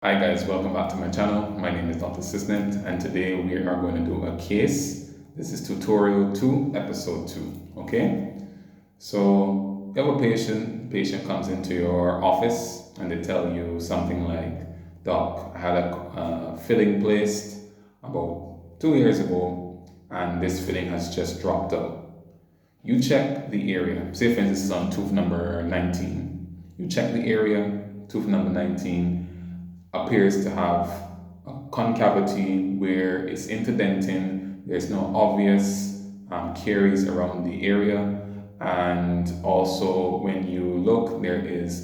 Hi guys, welcome back to my channel. My name is Dr. Assistant and today we are going to do a case. This is tutorial 2, episode 2, okay? So you have a patient comes into your office and they tell you something like, Doc, I had a filling placed about 2 years ago and this filling has just dropped out. You check the area, say for instance it's on tooth number 19. You check the area, tooth number 19 appears to have a concavity where it's interdenting, there's no obvious caries around the area, and also when you look, there is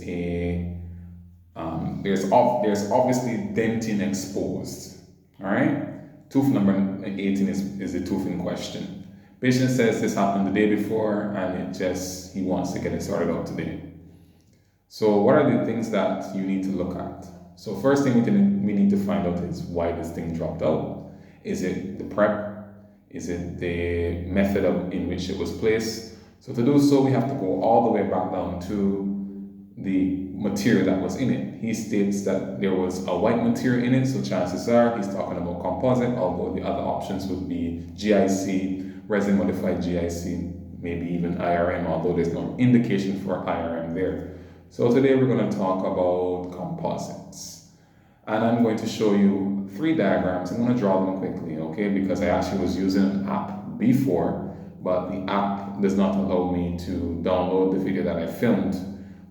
there's obviously dentin exposed. All right, tooth number 18 is the tooth in question. Patient says this happened the day before, and he wants to get it sorted out today. So what are the things that you need to look at? So first thing we need to find out is why this thing dropped out. Is it the prep? Is it the method in which it was placed? So to do so, we have to go all the way back down to the material that was in it. He states that there was a white material in it, so chances are he's talking about composite, although the other options would be GIC, resin modified GIC, maybe even IRM, although there's no indication for IRM there. So today we're going to talk about composites. And I'm going to show you 3 diagrams. I'm going to draw them quickly, okay? Because I actually was using an app before, but the app does not allow me to download the video that I filmed.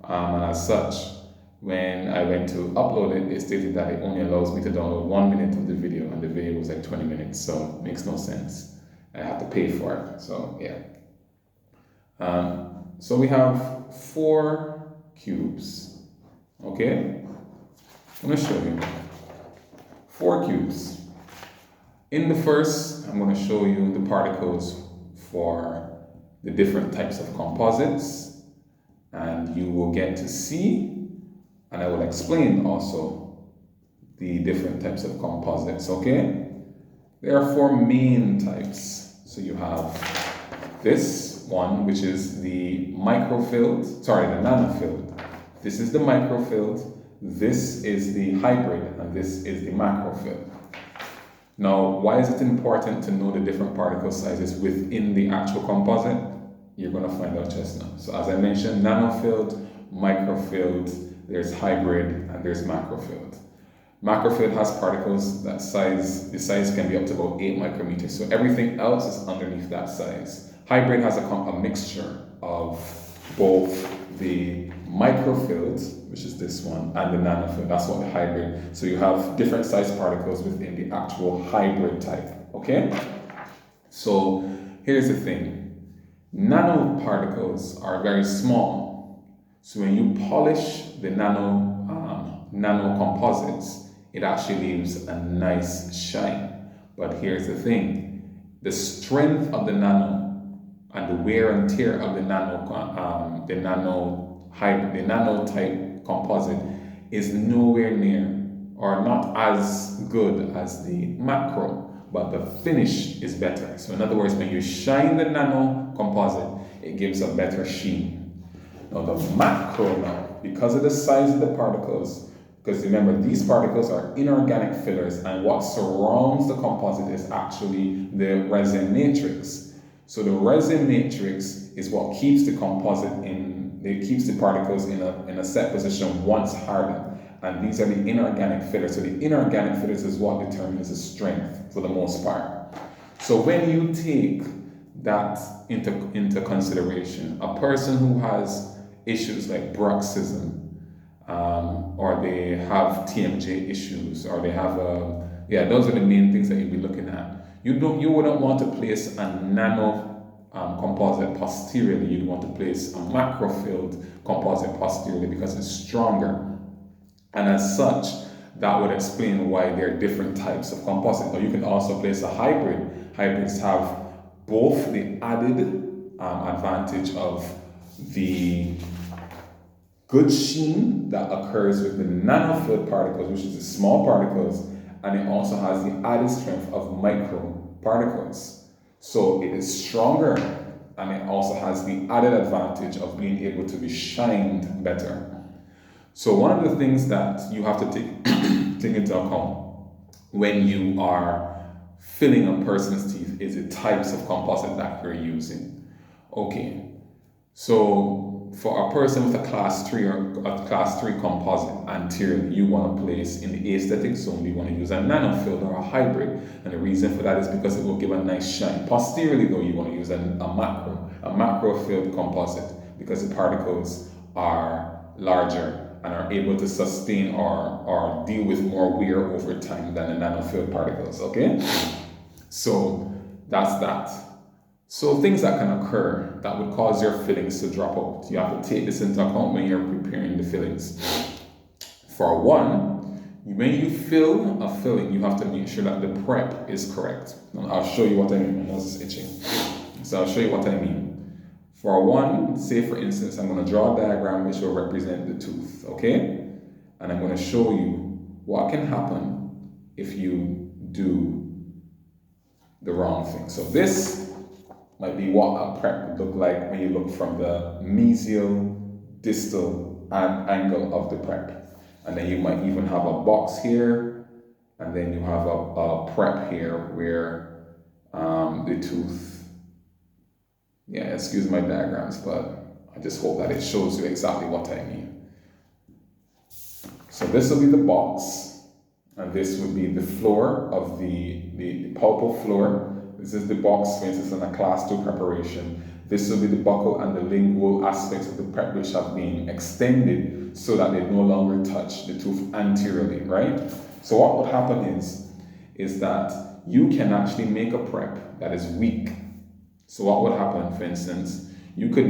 And as such, when I went to upload it, it stated that it only allows me to download 1 minute of the video, and the video was like 20 minutes, so it makes no sense. I have to pay for it, so yeah. So we have 4 cubes, okay? I'm going to show you 4 cubes. In the first, I'm going to show you the particles for the different types of composites, and you will get to see, and I will explain also the different types of composites, okay? There are 4 main types. So you have this one, which is the the nanofilled. This is the microfilled, this is the hybrid, and this is the macrofilled. Now, why is it important to know the different particle sizes within the actual composite? You're going to find out just now. So as I mentioned, nanofilled, microfilled, there's hybrid, and there's macrofilled. Macrofilled has particles the size can be up to about 8 micrometers. So everything else is underneath that size. Hybrid has a mixture of both the microfilled, which is this one, and the nanofilled. That's what the hybrid. So you have different size particles within the actual hybrid type. Okay? So here's the thing. Nanoparticles are very small. So when you polish the nano composites, it actually leaves a nice shine. But here's the thing. The strength of the nano and the wear and tear of the nano type composite is nowhere near or not as good as the macro, but the finish is better. So in other words, when you shine the nano composite, it gives a better sheen. Now the macro now, because of the size of the particles, because remember, these particles are inorganic fillers, and what surrounds the composite is actually the resin matrix. So the resin matrix is what keeps the composite keeps the particles in a set position once hardened. And these are the inorganic fillers. So the inorganic fillers is what determines the strength for the most part. So when you take that into consideration, a person who has issues like bruxism, or they have TMJ issues, or they have those are the main things that you'll be looking at. You wouldn't want to place a nano composite posteriorly. You'd want to place a macrofilled composite posteriorly because it's stronger. And as such, that would explain why there are different types of composite. Or you can also place a hybrid. Hybrids have both the added advantage of the good sheen that occurs with the nanofilled particles, which is the small particles, and it also has the added strength of micro particles. So it is stronger, and it also has the added advantage of being able to be shined better. So one of the things that you have to take taking into account when you are filling a person's teeth is the types of composite that you're using. Okay, so for a person with a class 3 or a class 3 composite anterior, you want to place in the aesthetic zone, you want to use a nanofilled or a hybrid. And the reason for that is because it will give a nice shine. Posteriorly though, you want to use a macro filled composite, because the particles are larger and are able to sustain or deal with more wear over time than the nanofilled particles, okay? So that's that. So things that can occur that would cause your fillings to drop out. You have to take this into account when you're preparing the fillings. For one, when you fill a filling, you have to make sure that the prep is correct. And I'll show you what I mean. My nose is itching. So I'll show you what I mean. For one, say for instance, I'm going to draw a diagram which will represent the tooth, okay? And I'm going to show you what can happen if you do the wrong thing. So this might be what a prep would look like when you look from the mesial distal angle of the prep. And then you might even have a box here, and then you have a prep here where the tooth, excuse my diagrams, but I just hope that it shows you exactly what I mean. So this will be the box, and this would be the floor of the pulpal floor. This is the box, for instance, in a class 2 preparation. This will be the buccal and the lingual aspects of the prep which have been extended so that they no longer touch the tooth anteriorly, right? So what would happen is that you can actually make a prep that is weak. So what would happen, for instance, you could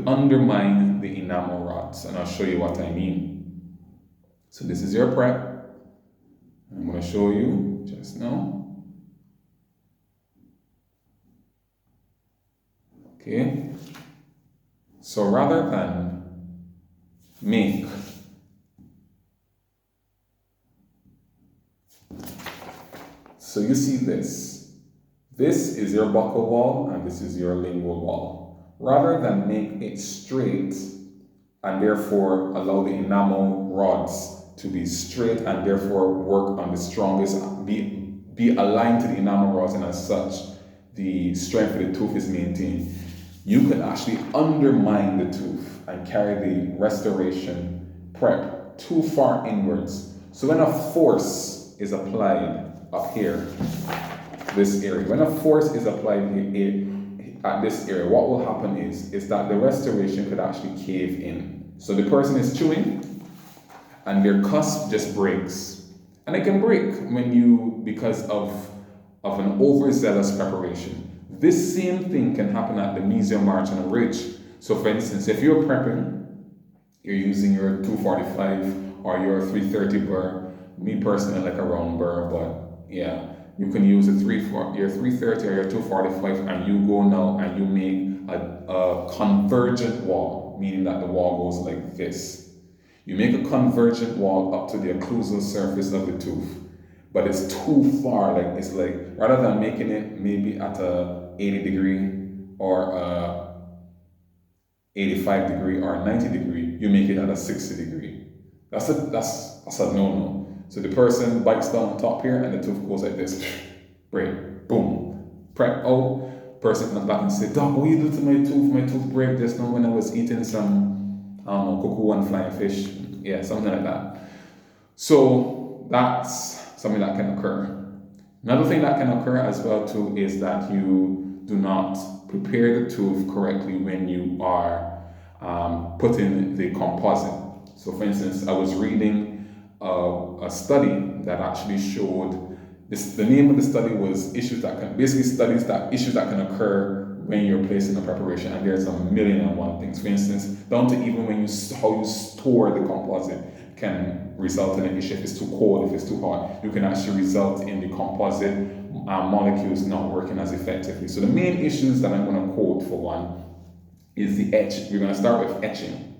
undermine the enamel rods, and I'll show you what I mean. So this is your prep. I'm going to show you just now. Okay, so rather than make so you see this is your buccal wall and this is your lingual wall. Rather than make it straight and therefore allow the enamel rods to be straight and therefore work on the strongest, be aligned to the enamel rods, and as such the strength of the tooth is maintained, you could actually undermine the tooth and carry the restoration prep too far inwards. So when a force is applied up here, this area, when a force is applied at this area, what will happen is that the restoration could actually cave in. So the person is chewing and their cusp just breaks. And it can break because of an overzealous preparation. This same thing can happen at the mesial marginal ridge. So for instance, if you're prepping, you're using your 245 or your 330 burr. Me personally, I like a round burr, but yeah, you can use your 330 or your 245, and you go now and you make a convergent wall, meaning that the wall goes like this. You make a convergent wall up to the occlusal surface of the tooth, but it's too far. It's like rather than making it maybe at a 80 degree or 85 degree or 90 degree, you make it at a 60 degree. That's a no-no. So the person bites down on top here and the tooth goes like this. Break, boom, prep out. Person comes back and say, "Doc, what you do to my tooth? My tooth break just now when I was eating some, I don't know, cuckoo and flying fish." Yeah, something like that. So that's something that can occur. Another thing that can occur as well too is that you do not prepare the tooth correctly when you are putting the composite. So for instance, I was reading a study that actually showed this. The name of the study was issues that can occur when you're placing a preparation, and there's a million and one things. For instance, down to even how you store the composite can result in an issue. If it's too cold, if it's too hot, you can actually result in the composite molecules not working as effectively. So the main issues that I'm going to quote for one is the etch. We're going to start with etching.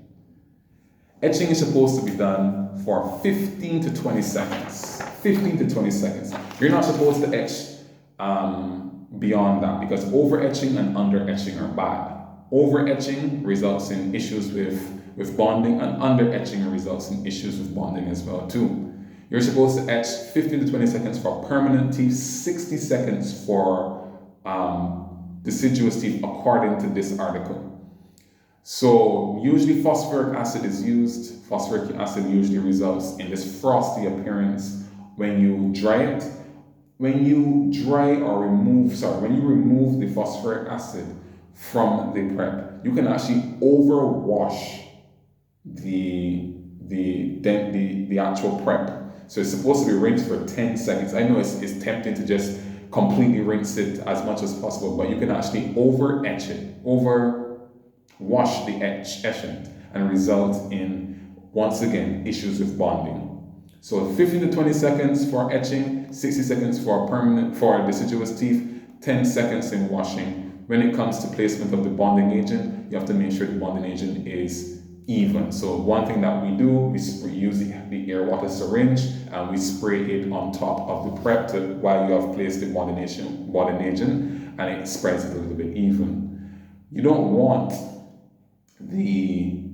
Etching is supposed to be done for 15 to 20 seconds. 15 to 20 seconds. You're not supposed to etch beyond that, because over etching and under etching are bad. Over etching results in issues with bonding, and under etching results in issues with bonding as well too. You're supposed to etch 15 to 20 seconds for permanent teeth, 60 seconds for deciduous teeth according to this article. So usually phosphoric acid is used. Phosphoric acid usually results in this frosty appearance when you dry it. When you remove the phosphoric acid from the prep, you can actually overwash the actual prep. So it's supposed to be rinsed for 10 seconds. I know it's tempting to just completely rinse it as much as possible, but you can actually wash the etchant and result in, once again, issues with bonding. So 15 to 20 seconds for etching, 60 seconds for deciduous teeth, 10 seconds in washing. When it comes to placement of the bonding agent, you have to make sure the bonding agent is even. So one thing that we do, we use the air water syringe and we spray it on top of the prep while you have placed the bonding agent, and it spreads it a little bit even. You don't want the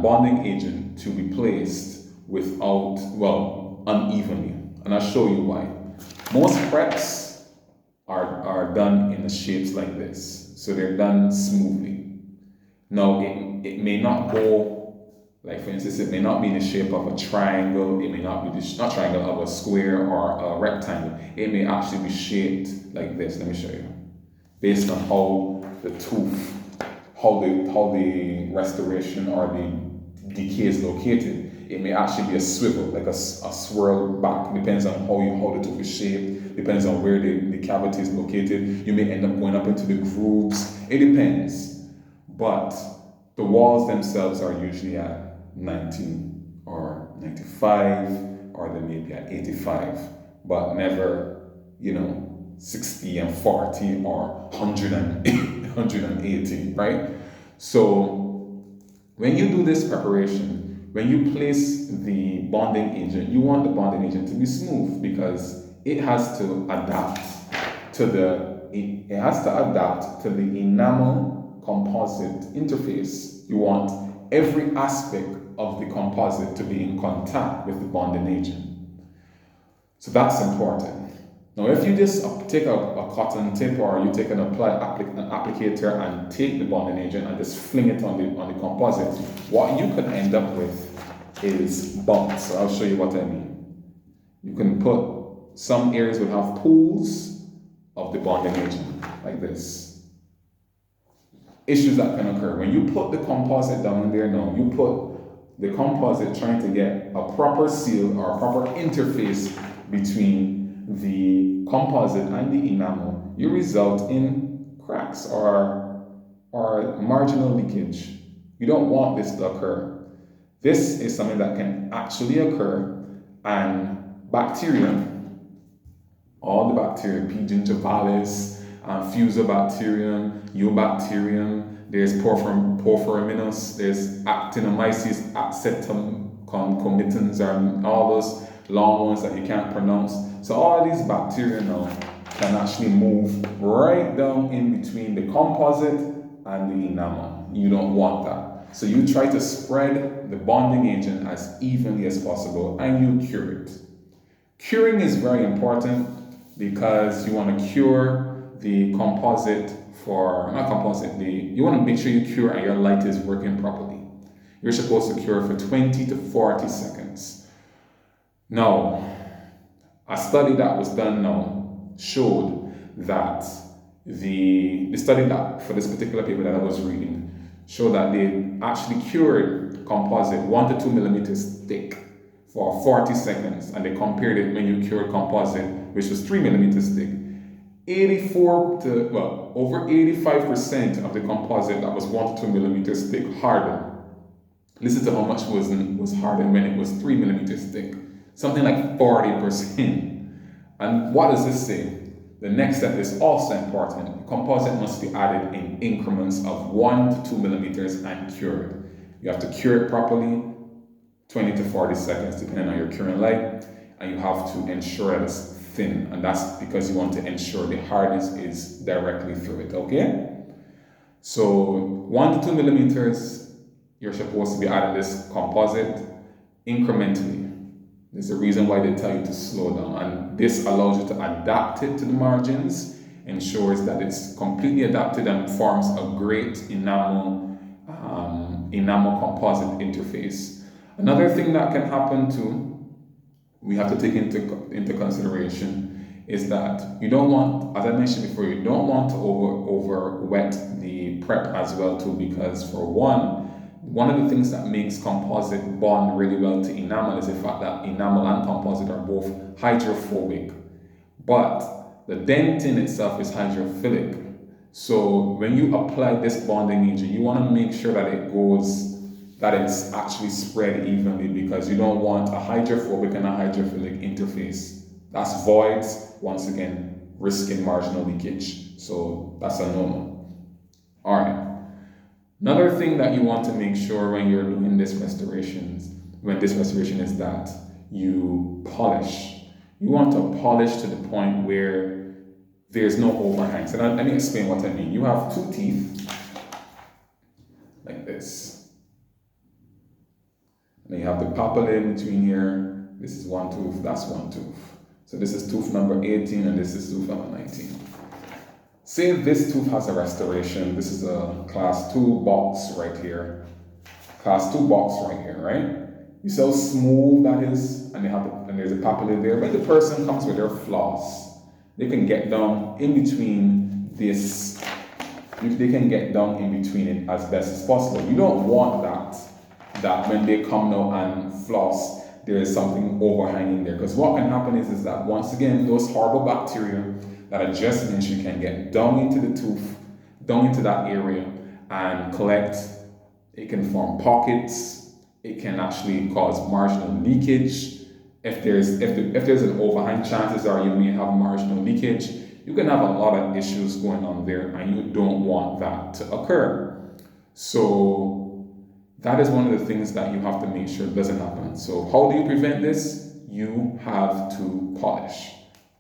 bonding agent to be placed unevenly, and I'll show you why. Most preps are done in the shapes like this, so they're done smoothly. Now it may not go, like for instance, it may not be in the shape of a triangle, it may not be not triangle of a square or a rectangle. It may actually be shaped like this. Let me show you. Based on how the tooth, how the restoration or the decay is located, it may actually be a swivel, like a swirl back. Depends on how the tooth is shaped, depends on where the cavity is located. You may end up going up into the grooves. It depends. But the walls themselves are usually at 90 or 95, or they may be at 85, but never, 60 and 40 or 180, right? So when you do this preparation, when you place the bonding agent, you want the bonding agent to be smooth because it has to adapt to the enamel composite interface. You want every aspect of the composite to be in contact with the bonding agent. So that's important. Now, if you just take a cotton tip or you take an applicator and take the bonding agent and just fling it on the composite, what you can end up with is bumps. So I'll show you what I mean. You can put, some areas will have pools of the bonding agent like this. Issues that can occur when you put the composite down in there. Now you put the composite trying to get a proper seal or a proper interface between the composite and the enamel, you result in cracks or marginal leakage. You don't want this to occur. This is something that can actually occur, and bacteria, all the bacteria, P. gingivalis, Fusobacterium, Eubacterium, there's Porphyrominus, there's Actinomyces acetoconcomitans, and all those long ones that you can't pronounce. So all of these bacteria now can actually move right down in between the composite and the enamel. You don't want that. So you try to spread the bonding agent as evenly as possible and you cure it. Curing is very important because you want to cure the composite you want to make sure you cure and your light is working properly. You're supposed to cure for 20 to 40 seconds. Now, a study that was done now showed that the study that for this particular paper that I was reading showed that they actually cured composite 1 to 2 millimeters thick for 40 seconds, and they compared it when you cured composite, which was 3 millimeters thick. Over 85% of the composite that was 1 to 2 millimeters thick hardened. Listen to how much was hardened when it was 3 millimeters thick. Something like 40%. And what does this say? The next step is also important. The composite must be added in increments of 1 to 2 millimeters and cured. You have to cure it properly, 20 to 40 seconds, depending on your curing light, and you have to ensure that it's thin, and that's because you want to ensure the hardness is directly through it, okay? So 1 to 2 millimeters, you're supposed to be adding this composite incrementally. There's a reason why they tell you to slow down, and this allows you to adapt it to the margins, ensures that it's completely adapted and forms a great enamel composite interface. Another thing that can happen too, we have to take into consideration, is that you don't want, as I mentioned before, you don't want to over wet the prep as well too, because for one of the things that makes composite bond really well to enamel is the fact that enamel and composite are both hydrophobic, but the dentin itself is hydrophilic. So when you apply this bonding agent, you want to make sure that it's actually spread evenly, because you don't want a hydrophobic and a hydrophilic interface. That's voids, once again, risking marginal leakage. So that's a no-no. All right. Another thing that you want to make sure when you're doing this restoration is that you polish. You want to polish to the point where there's no overhang. So let me explain what I mean. You have two teeth like this. And you have the papilla in between here. This is one tooth, that's one tooth. So this is tooth number 18 and this is tooth number 19. Say this tooth has a restoration. This is a class 2 box right here. Class 2 box right here, right? You see how smooth that is? And there's a papilla there. When the person comes with their floss, they can get down in between this. They can get down in between it as best as possible. You don't want that when they come now and floss, there is something overhanging there. Because what can happen is that once again, those horrible bacteria that I just mentioned can get down into the tooth, down into that area and collect. It can form pockets. It can actually cause marginal leakage. If there's an overhang, chances are you may have marginal leakage. You can have a lot of issues going on there, and you don't want that to occur. So that is one of the things that you have to make sure doesn't happen. So how do you prevent this? You have to polish.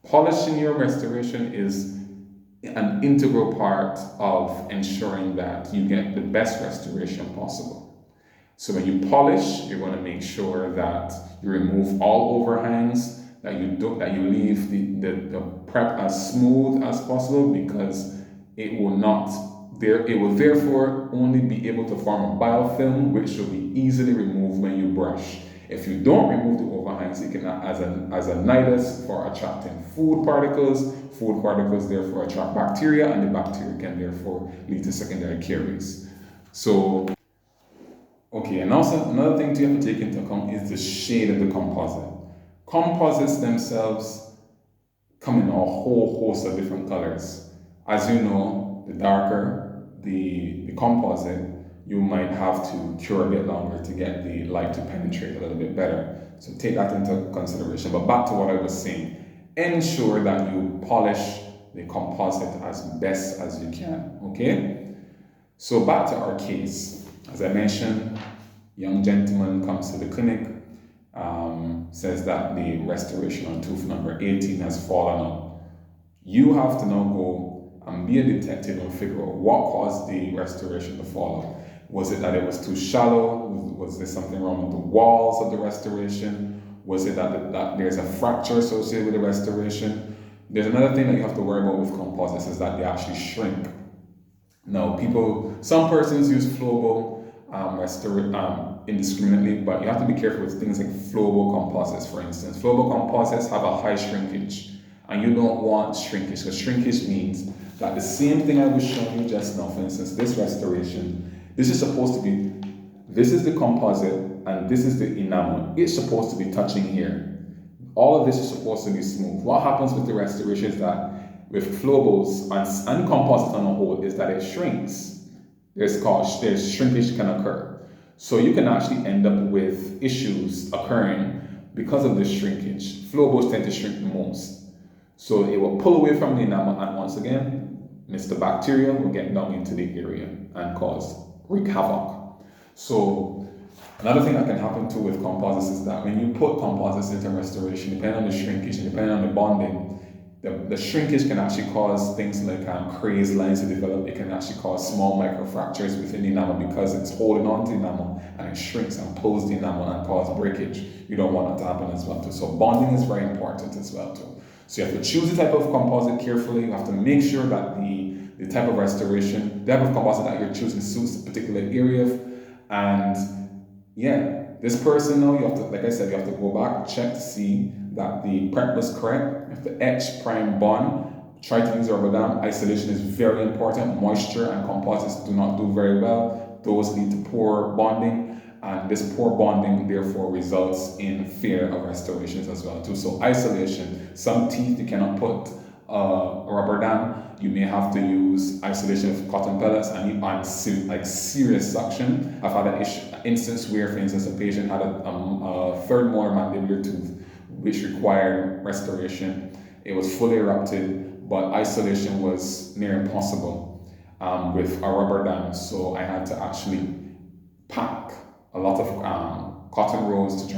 Polishing your restoration is an integral part of ensuring that you get the best restoration possible. So when you polish, you're going to make sure that you remove all overhangs, that you leave the prep as smooth as possible, because it will therefore only be able to form a biofilm, which will be easily removed when you brush. If you don't remove the overhangs, it can act as a nidus for attracting food particles. Food particles therefore attract bacteria, and the bacteria can therefore lead to secondary caries. So, okay, and also another thing you have to take into account is the shade of the composite. Composites themselves come in a whole host of different colors. As you know, the darker the composite, you might have to cure a bit longer to get the light to penetrate a little bit better. So take that into consideration. But back to what I was saying, ensure that you polish the composite as best as you can, okay? So back to our case. As I mentioned, young gentleman comes to the clinic, says that the restoration on tooth number 18 has fallen out. You have to now go and be a detective and figure out what caused the restoration to fall out. Was it that it was too shallow? Was there something wrong with the walls of the restoration? Was it that there's a fracture associated with the restoration? There's another thing that you have to worry about with composites is that they actually shrink. Now, some persons use flowable indiscriminately, but you have to be careful with things like flowable composites, for instance. Flowable composites have a high shrinkage, and you don't want shrinkage, because shrinkage means that the same thing I was showing you just now, for instance, this restoration, this is the composite, and this is the enamel. It's supposed to be touching here. All of this is supposed to be smooth. What happens with the restoration is that with flowables and composites on a whole is that it shrinks. There's shrinkage can occur. So you can actually end up with issues occurring because of this shrinkage. Flowables tend to shrink the most. So it will pull away from the enamel, and once again, Mr. Bacteria will get down into the area and wreak havoc. So another thing that can happen too with composites is that when you put composites into restoration, depending on the shrinkage and depending on the bonding, The shrinkage can actually cause things like crazed lines to develop. It can actually cause small microfractures within the enamel because it's holding on to the enamel and it shrinks and pulls the enamel and cause breakage. You don't want that to happen as well too. So bonding is very important as well too. So you have to choose the type of composite carefully. You have to make sure that the type of restoration, the type of composite that you're choosing suits the particular area. And yeah, this person now, you have to, like I said, you have to go back, check to see that the prep was correct. You have to etch, prime, bond. Try to use rubber dam. Isolation is very important. Moisture and composites do not do very well. Those lead to poor bonding, and this poor bonding therefore results in fear of restorations as well too. So isolation, some teeth you cannot put rubber dam. You may have to use isolation of cotton pellets and like serious suction. I've had an instance where, for instance, a patient had a third molar mandibular tooth which required restoration. It was fully erupted, but isolation was near impossible with a rubber dam. So I had to actually pack a lot of cotton rolls to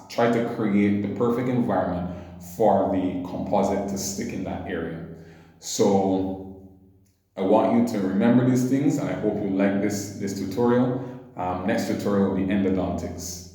try to create the perfect environment for the composite to stick in that area. So I want you to remember these things, and I hope you like this tutorial. Next tutorial will be endodontics.